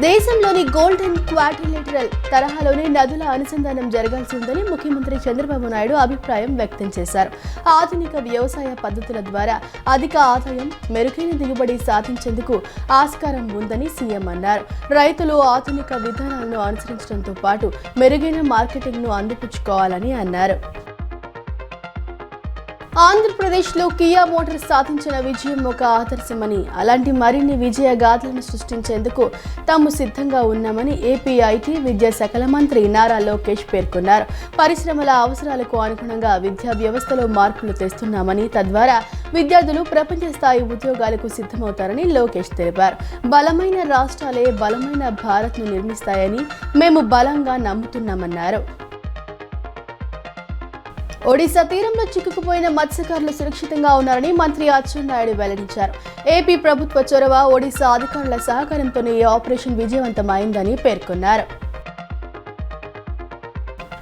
దేశంలోని golden quadrilateral తరహాలోని నదుల అనుసంధానం జరగాల్సి ఉందని ముఖ్యమంత్రి చంద్రబాబు నాయుడు అభిప్రాయం వ్యక్తం చేశారు. ఆధునిక వ్యవసాయ పద్ధతుల ద్వారా అధిక ఆదాయం, మెరుగైన దిగుబడి సాధించేందుకు ఆస్కారం ఉందని సీఎం అన్నారు. రైతులు ఆధునిక విధానాలను అనుసరించడంతో పాటు మెరుగైన మార్కెటింగ్ను అందిపుచ్చుకోవాలని అన్నారు. ఆంధ్రప్రదేశ్లో కియా మోటార్స్ సాధించిన విజయం ఒక ఆదర్శమని, అలాంటి మరిన్ని విజయ గాథలను సృష్టించేందుకు తాము సిద్ధంగా ఉన్నామని ఏపీ ఐటీ విద్యాశాఖల మంత్రి నారా లోకేష్ పేర్కొన్నారు. పరిశ్రమల అవసరాలకు అనుగుణంగా విద్యా వ్యవస్థలో మార్పులు తెస్తున్నామని, తద్వారా విద్యార్థులు ప్రపంచ స్థాయి ఉద్యోగాలకు సిద్ధమవుతారని లోకేష్ తెలిపారు. బలమైన రాష్ట్రాలే బలమైన భారత్ను నిర్మిస్తాయని మేము బలంగా నమ్ముతున్నామన్నారు. ఒడిశా తీరంలో చిక్కుకుపోయిన మత్స్యకారులు సురక్షితంగా ఉన్నారని మంత్రి అచ్చెన్నాయుడు వెల్లడించారు. ఏపీ ప్రభుత్వ చొరవ, ఒడిశా అధికారుల సహకారంతోనే ఈ ఆపరేషన్ విజయవంతమైందని పేర్కొన్నారు.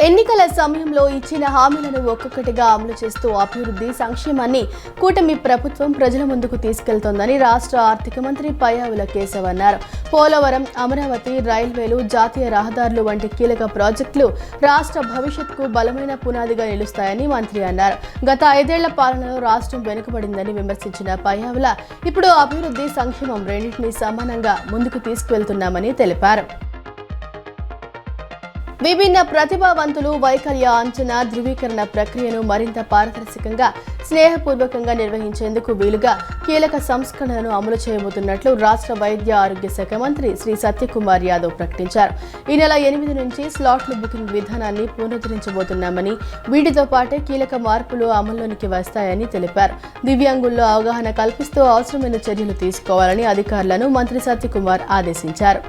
ఎన్నికల సమయంలో ఇచ్చిన హామీలను ఒక్కొక్కటిగా అమలు చేస్తూ అభివృద్ధి, సంక్షేమాన్ని కూటమి ప్రభుత్వం ప్రజల ముందుకు తీసుకెళ్తోందని రాష్ట్ర ఆర్థిక మంత్రి పయ్యావుల కేశవ్ అన్నారు. పోలవరం, అమరావతి, రైల్వేలు, జాతీయ రహదారులు వంటి కీలక ప్రాజెక్టులు రాష్ట్ర భవిష్యత్తుకు బలమైన పునాదిగా నిలుస్తాయని మంత్రి అన్నారు. గత 5 ఏళ్ల పాలనలో రాష్ట్రం వెనుకబడిందని విమర్శించిన పయ్యావుల ఇప్పుడు అభివృద్ధి, సంక్షేమం రెండింటినీ సమానంగా ముందుకు తీసుకువెళ్తున్నామని తెలిపారు. విభిన్న ప్రతిభావంతులు వైకల్య అంచనా, ధృవీకరణ ప్రక్రియను మరింత పారదర్శకంగా, స్నేహపూర్వకంగా నిర్వహించేందుకు వీలుగా కీలక సంస్కరణలను అమలు చేయబోతున్నట్లు రాష్ట్ర వైద్య ఆరోగ్య శాఖ మంత్రి శ్రీ సత్యకుమార్ యాదవ్ ప్రకటించారు. ఈ నెల 8 నుంచి స్లాట్ల బుకింగ్ విధానాన్ని పునరుద్ధరించబోతున్నామని, వీటితో పాటే కీలక మార్పులు అమల్లోనికి వస్తాయని తెలిపారు. దివ్యాంగుల్లో అవగాహన కల్పిస్తూ అవసరమైన చర్యలు తీసుకోవాలని అధికారులను మంత్రి సత్యకుమార్ ఆదేశించారు.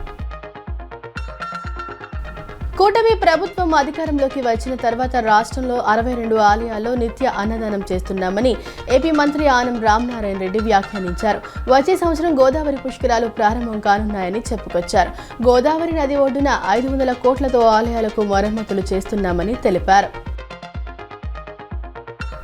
కూటమి ప్రభుత్వం అధికారంలోకి వచ్చిన తర్వాత రాష్ట్రంలో 62 ఆలయాల్లో నిత్య అన్నదానం చేస్తున్నామని ఏపీ మంత్రి ఆనం రామనారాయణ రెడ్డి వ్యాఖ్యానించారు. వచ్చే సంవత్సరం గోదావరి పుష్కరాలు ప్రారంభం కానున్నాయని చెప్పుకొచ్చారు. గోదావరి నది ఒడ్డున 500 కోట్లతో ఆలయాలకు మరమ్మతులు చేస్తున్నామని తెలిపారు.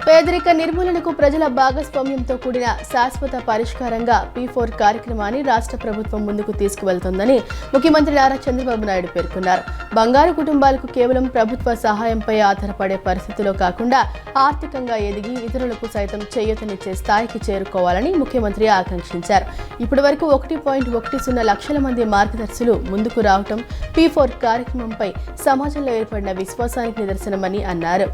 పేదరిక నిర్మూలనకు ప్రజల భాగస్వామ్యంతో కూడిన శాశ్వత పరిష్కారంగా P4 కార్యక్రమాన్ని రాష్ట్ర ప్రభుత్వం ముందుకు తీసుకువెళ్తోందని ముఖ్యమంత్రి నారా చంద్రబాబు నాయుడు పేర్కొన్నారు. బంగారు కుటుంబాలకు కేవలం ప్రభుత్వ సహాయంపై ఆధారపడే పరిస్థితిలో కాకుండా ఆర్థికంగా ఎదిగి ఇతరులకు సైతం చేయూతనిచ్చే స్థాయికి చేరుకోవాలని ముఖ్యమంత్రి ఆకాంక్షించారు. ఇప్పటి వరకు 1.10 లక్షల మంది మార్గదర్శులు ముందుకు రావటం P4 కార్యక్రమంపై సమాజంలో ఏర్పడిన విశ్వాసానికి నిదర్శనమని అన్నారు.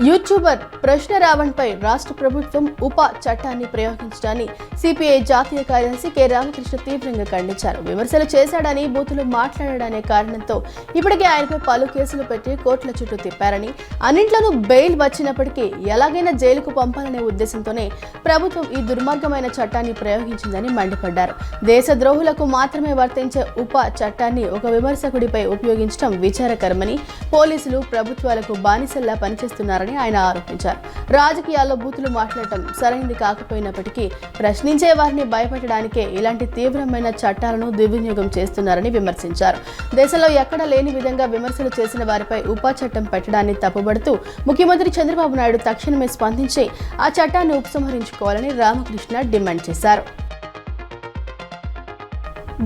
యూట్యూబర్ ప్రశ్న రావణ్పై రాష్ట్ర ప్రభుత్వం ఉప చట్టాన్ని ప్రయోగించడాన్ని సిపిఐ జాతీయ కార్యదర్శి కె రామకృష్ణ తీవ్రంగా ఖండించారు. విమర్శలు చేశాడని, బూతులు మాట్లాడాడనే కారణంతో ఇప్పటికే ఆయనపై పలు కేసులు పెట్టి కోర్టుల చుట్టూ తిప్పారని, అన్నింట్లోనూ బెయిల్ వచ్చినప్పటికీ ఎలాగైనా జైలుకు పంపాలనే ఉద్దేశంతోనే ప్రభుత్వం ఈ దుర్మార్గమైన చట్టాన్ని ప్రయోగించిందని మండిపడ్డారు. దేశద్రోహులకు మాత్రమే వర్తించే ఉప చట్టాన్ని ఒక విమర్శకుడిపై ఉపయోగించడం విచారకరమని, పోలీసులు ప్రభుత్వాలకు బానిసల్లా పనిచేస్తున్నారని ఆయన ఆరోపించారు. రాజకీయాల్లో బూతులు మాట్లాడటం సరైంది కాకపోయినప్పటికీ ప్రశ్నించే వారిని భయపెట్టడానికే ఇలాంటి తీవ్రమైన చట్టాలను దుర్వినియోగం చేస్తున్నారని విమర్శించారు. దేశంలో ఎక్కడా లేని విధంగా విమర్శలు చేసిన వారిపై ఉప చట్టం పెట్టడాన్ని తప్పుబడుతూ ముఖ్యమంత్రి చంద్రబాబు నాయుడు తక్షణమే స్పందించి ఆ చట్టాన్ని ఉపసంహరించుకోవాలని రామకృష్ణ డిమాండ్ చేశారు.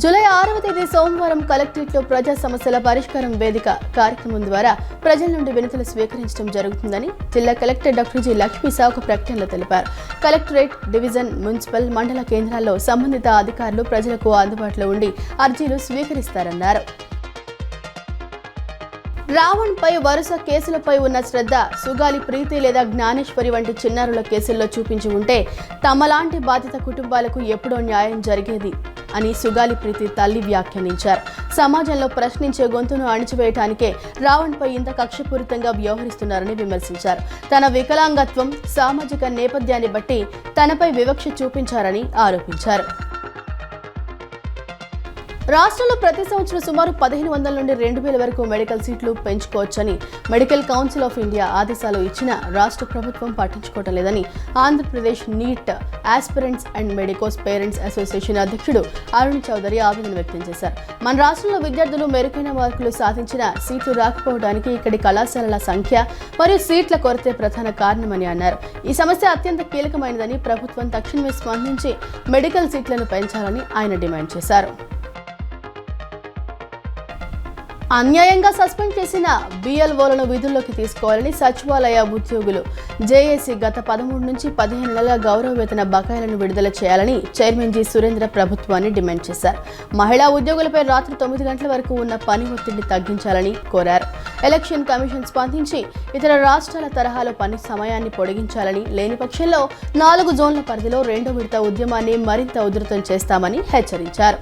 జూలై 6వ తేదీ సోమవారం కలెక్టరేట్లో ప్రజా సమస్యల పరిష్కారం వేదిక కార్యక్రమం ద్వారా ప్రజల నుండి వినతులు స్వీకరించడం జరుగుతుందని జిల్లా కలెక్టర్ డాక్టర్ జి లక్ష్మీసా ఒక ప్రకటనలో తెలిపారు. కలెక్టరేట్, డివిజన్, మున్సిపల్, మండల కేంద్రాల్లో సంబంధిత అధికారులు ప్రజలకు అందుబాటులో ఉండి అర్జీలు స్వీకరిస్తారన్నారు. రావణ్పై వరుస కేసులపై ఉన్న శ్రద్ధ సుగాలి ప్రీతి లేదా జ్ఞానేశ్వరి వంటి చిన్నారుల కేసుల్లో చూపించి ఉంటే తమలాంటి బాధిత కుటుంబాలకు ఎప్పుడో న్యాయం జరిగేది అని సుగాలి ప్రీతి తల్లి వ్యాఖ్యానించారు. సమాజంలో ప్రశ్నించే గొంతును అణిచివేయటానికే రావణ్పై ఇంత కక్షపూరితంగా వ్యవహరిస్తున్నారని విమర్శించారు. తన వికలాంగత్వం, సామాజిక నేపథ్యాన్ని బట్టి తనపై వివక్ష చూపించారని ఆరోపించారు. రాష్ట్రంలో ప్రతి సంవత్సరం సుమారు 1500 నుండి 2000 వరకు మెడికల్ సీట్లు పెంచుకోవచ్చని మెడికల్ కౌన్సిల్ ఆఫ్ ఇండియా ఆదేశాలు ఇచ్చినా రాష్ట్ర ప్రభుత్వం పట్టించుకోవటం లేదని Andhra Pradesh neat aspirants and medicos parents association అధ్యక్షుడు అరుణ్ చౌదరి ఆవేదన వ్యక్తం చేశారు. మన రాష్ట్రంలో విద్యార్థులు మెరుగైన మార్కులు సాధించిన సీట్లు రాకపోవడానికి ఇక్కడి కళాశాలల సంఖ్య మరియు సీట్ల కొరతే ప్రధాన కారణమని అన్నారు. ఈ సమస్య అత్యంత కీలకమైనదని ప్రభుత్వం తక్షణమే స్పందించి మెడికల్ సీట్లను పెంచాలని ఆయన డిమాండ్ చేశారు. అన్యాయంగా సస్పెండ్ చేసిన బిఎల్ఓలను విధుల్లోకి తీసుకోవాలని సచివాలయ ఉద్యోగులు జేఏసీ గత 13 నుంచి 15 నెలల గౌరవ వేతన బకాయిలను విడుదల చేయాలని చైర్మన్ జి సురేంద్ర ప్రభుత్వాన్ని డిమాండ్ చేశారు. మహిళా ఉద్యోగులపై రాత్రి 9 గంటల వరకు ఉన్న పని ఒత్తిడిని తగ్గించాలని కోరారు. ఎలక్షన్ కమిషన్ స్పందించి ఇతర రాష్ట్రాల తరహాలో పని సమయాన్ని పొడిగించాలని, లేని పక్షంలో 4 జోన్ల పరిధిలో 2వ విడత ఉద్యమాన్ని మరింత ఉధృతం చేస్తామని హెచ్చరించారు.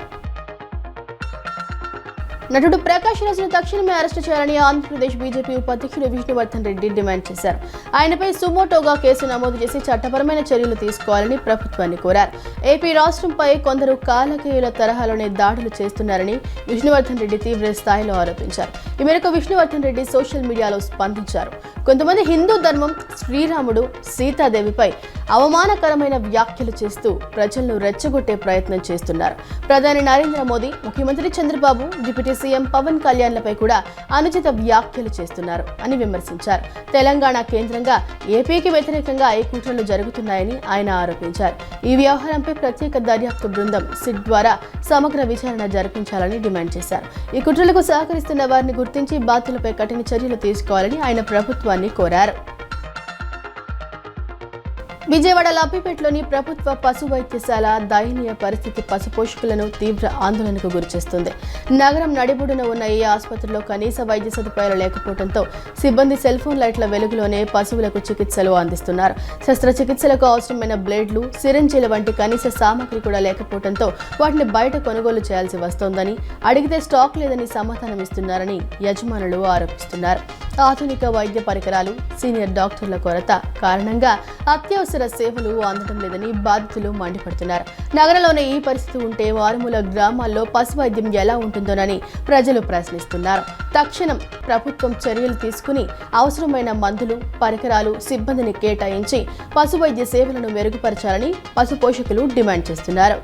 నటుడు ప్రకాష్ రాజ్ను తక్షణమే అరెస్టు చేయాలని ఆంధ్రప్రదేశ్ బీజేపీ ఉపాధ్యక్షుడు విష్ణువర్ధన్ రెడ్డి డిమాండ్ చేశారు. ఆయనపై సుమోటోగా కేసు నమోదు చేసి చట్టపరమైన చర్యలు తీసుకోవాలని ప్రభుత్వాన్ని కోరారు. ఏపీ రాష్ట్రంపై కొందరు కాలకేయుల తరహాలోనే దాడులు చేస్తున్నారని విష్ణువర్ధన్ రెడ్డి తీవ్ర స్థాయిలో ఆరోపించారు. ఈ మేరకు విష్ణువర్ధన్ రెడ్డి సోషల్ మీడియాలో స్పందించారు. కొంతమంది హిందూ ధర్మం, శ్రీరాముడు, సీతాదేవిపై అవమానకరమైన వ్యాఖ్యలు చేస్తూ ప్రజలను రెచ్చగొట్టే ప్రయత్నం చేస్తున్నారు. ప్రధాని నరేంద్ర మోదీ, ముఖ్యమంత్రి చంద్రబాబు, డిప్యూటీ సీఎం పవన్ కళ్యాణ్లపై కూడా అనుచిత వ్యాఖ్యలు చేస్తున్నారు అని విమర్శించారు. తెలంగాణ కేంద్రంగా ఏపీకి వ్యతిరేకంగా ఈ కుట్రలు జరుగుతున్నాయని ఆయన ఆరోపించారు. ఈ వ్యవహారంపై ప్రత్యేక దర్యాప్తు బృందం సిట్ ద్వారా సమగ్ర విచారణ జరిపించాలని డిమాండ్ చేశారు. ఈ కుట్రలకు సహకరిస్తున్న వారిని గుర్తించి బాధ్యులపై కఠిన చర్యలు తీసుకోవాలని ఆయన ప్రభుత్వాన్ని కోరారు. విజయవాడ లబ్బిపేటలోని ప్రభుత్వ పశు వైద్యశాల దయనీయ పరిస్థితి పశుపోషకులను తీవ్ర ఆందోళనకు గురిచేస్తుంది. నగరం నడిబొడ్డున ఉన్న ఈ ఆసుపత్రిలో కనీస వైద్య సదుపాయాలు లేకపోవడంతో సిబ్బంది సెల్ ఫోన్ లైట్ల వెలుగులోనే పశువులకు చికిత్సలు అందిస్తున్నారు. శస్త్రచికిత్సలకు అవసరమైన బ్లేడ్లు, సిరింజీల వంటి కనీస సామగ్రి కూడా లేకపోవడంతో వాటిని బయట కొనుగోలు చేయాల్సి వస్తోందని, అడిగితే స్టాక్ లేదని సమాధానం ఇస్తున్నారని యజమానులు ఆరోపిస్తున్నారు. ఆధునిక వైద్య పరికరాలు, సీనియర్ డాక్టర్ల కొరత కారణంగా అత్యవసర సేవలు అందడం లేదని బాధితులు మండిపడుతున్నారు. నగరంలోనే ఈ పరిస్థితి ఉంటే మారుమూల గ్రామాల్లో పశు వైద్యం ఎలా ఉంటుందోనని ప్రజలు ప్రశ్నిస్తున్నారు. తక్షణం ప్రభుత్వం చర్యలు తీసుకుని అవసరమైన మందులు, పరికరాలు, సిబ్బందిని కేటాయించి పశు వైద్య సేవలను మెరుగుపరచాలని పశు పోషకులు డిమాండ్ చేస్తున్నారు.